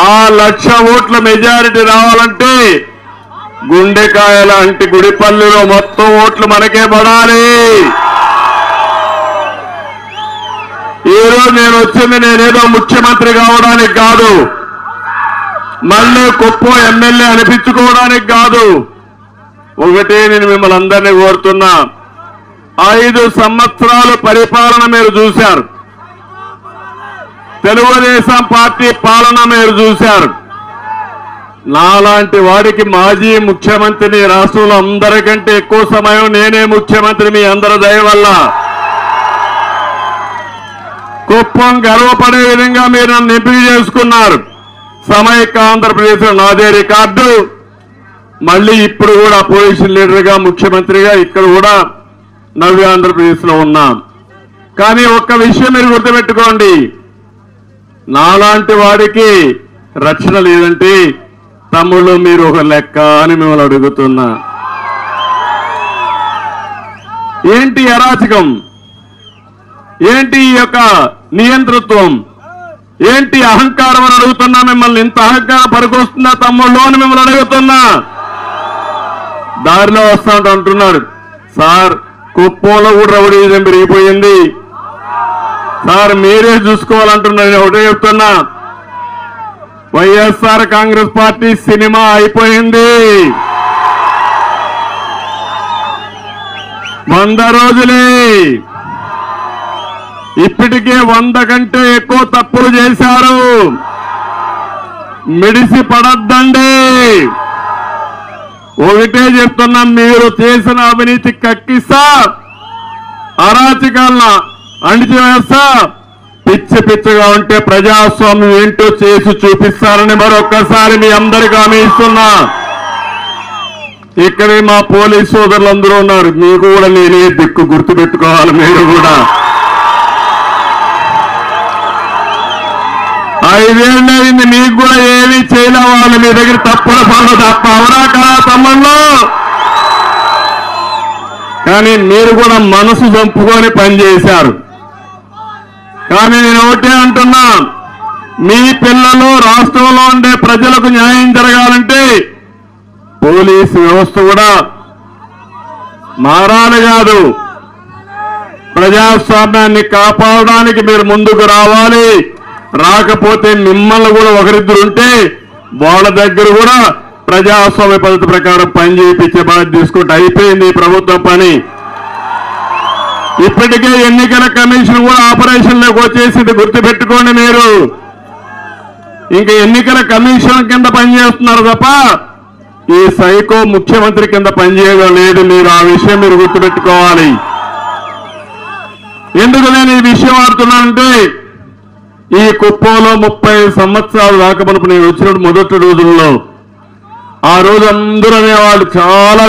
ఆ 1,00,000 ఓట్ల మెజారిటీ రావాలంటే గుండెకాయ లాంటి గుడిపల్లిలో మొత్తం ఓట్లు మనకే పడాలి. ఈరోజు నేను వచ్చింది నేనేదో ముఖ్యమంత్రి కావడానికి కాదు, మళ్ళీ కుప్పం ఎమ్మెల్యే అనిపించుకోవడానికి కాదు. ఒకటే నేను మిమ్మల్ని అందరినీ కోరుతున్నా, 5 సంవత్సరాలు పరిపాలన మీరు చూశారు, తెలుగుదేశం పార్టీ పాలన మీరు చూశారు. నాలాంటి వాడికి మాజీ ముఖ్యమంత్రిని రాష్ట్రంలో అందరికంటే ఎక్కువ సమయం నేనే ముఖ్యమంత్రి మీ అందరి దయ వల్ల. కుప్పం గర్వపడే విధంగా మీరు నన్ను ఎంపిక చేసుకున్నారు. సమైక్య ఆంధ్రప్రదేశ్ నాదే రికార్డు. మళ్ళీ ఇప్పుడు కూడా అపోజిషన్ లీడర్గా ముఖ్యమంత్రిగా ఇక్కడ కూడా నవ్య ఆంధ్రప్రదేశ్ లో ఉన్నాం. కానీ ఒక్క విషయం మీరు గుర్తుపెట్టుకోండి, నాలాంటి వాడికి రక్షణ లేదంటే తమ్ముళ్ళు మీరు ఒక లెక్క అని మిమ్మల్ని అడుగుతున్నా. ఏంటి అరాచకం, ఏంటి ఈ యొక్క నియంతృత్వం, ఏంటి అహంకారం అని అడుగుతున్నా. మిమ్మల్ని ఇంత అహంకారం పరుకొస్తుందా తమ్ముళ్ళు అని మిమ్మల్ని అడుగుతున్నా. దారిలో వస్తాంట అంటున్నారు, సార్ కుప్పంలో కూడా రౌడీజం పెరిగిపోయింది సార్, మీరే చూసుకోవాలంటున్నారు. నేను ఒకటే చెప్తున్నా, వైఎస్ఆర్ కాంగ్రెస్ పార్టీ సినిమా అయిపోయింది. 100 రోజులే. ఇప్పటికే 100 కంటే ఎక్కువ తప్పులు చేశారు. మిడిసి పడద్దండి. ఒకటే చెప్తున్నాం, మీరు చేసిన అవినీతి కక్కిస్తా, అరాచకాలను అణిచివేస్తా, పిచ్చి పిచ్చిగా ఉంటే ప్రజాస్వామ్యం ఏంటో చేసి చూపిస్తారని మరొక్కసారి మీ అందరికీ హామీ ఇస్తున్నా. ఇక్కడే మా పోలీసు సోదరులు అందరూ ఉన్నారు, మీకు కూడా నేనే దిక్కు గుర్తుపెట్టుకోవాలి. మీరు కూడా 5 ఏళ్ళు అయింది, మీకు కూడా ఏమీ చేయలే. వాళ్ళు మీ దగ్గర తప్పుల పనులు తప్ప, అవునా కదా తమ్ముళ్ళు? కానీ మీరు కూడా మనసు చంపుకొని పనిచేశారు. కానీ నేను ఒకటే అంటున్నా, మీ పిల్లలు రాష్ట్రంలో ఉండే ప్రజలకు న్యాయం జరగాలంటే పోలీసు వ్యవస్థ కూడా మారాలి కాదు, ప్రజాస్వామ్యాన్ని కాపాడడానికి మీరు ముందుకు రావాలి. రాకపోతే మిమ్మల్ని కూడా ఒకరిద్దరు ఉంటే వాళ్ళ దగ్గర కూడా ప్రజాస్వామ్య పద్ధతి ప్రకారం పని చేయించే బాధ్యత తీసుకుంటే అయిపోయింది ప్రభుత్వం పని. ఇప్పటికే ఎన్నికల కమిషన్ కూడా ఆపరేషన్లోకి వచ్చేసింది, గుర్తుపెట్టుకోండి. మీరు ఇంకా ఎన్నికల కమిషన్ కింద పనిచేస్తున్నారు తప్ప ఈ సైకో ముఖ్యమంత్రి కింద పనిచేయడం లేదు. మీరు ఆ విషయం మీరు గుర్తుపెట్టుకోవాలి. ఎందుకు నేను ఈ విషయం ఆడుతున్నానంటే, ఈ కుప్పంలో 30 సంవత్సరాలు రాకమునుపు నేను వచ్చినప్పుడు మొదటి రోజుల్లో ఆ రోజు అందరూ అనేవాళ్ళు చాలా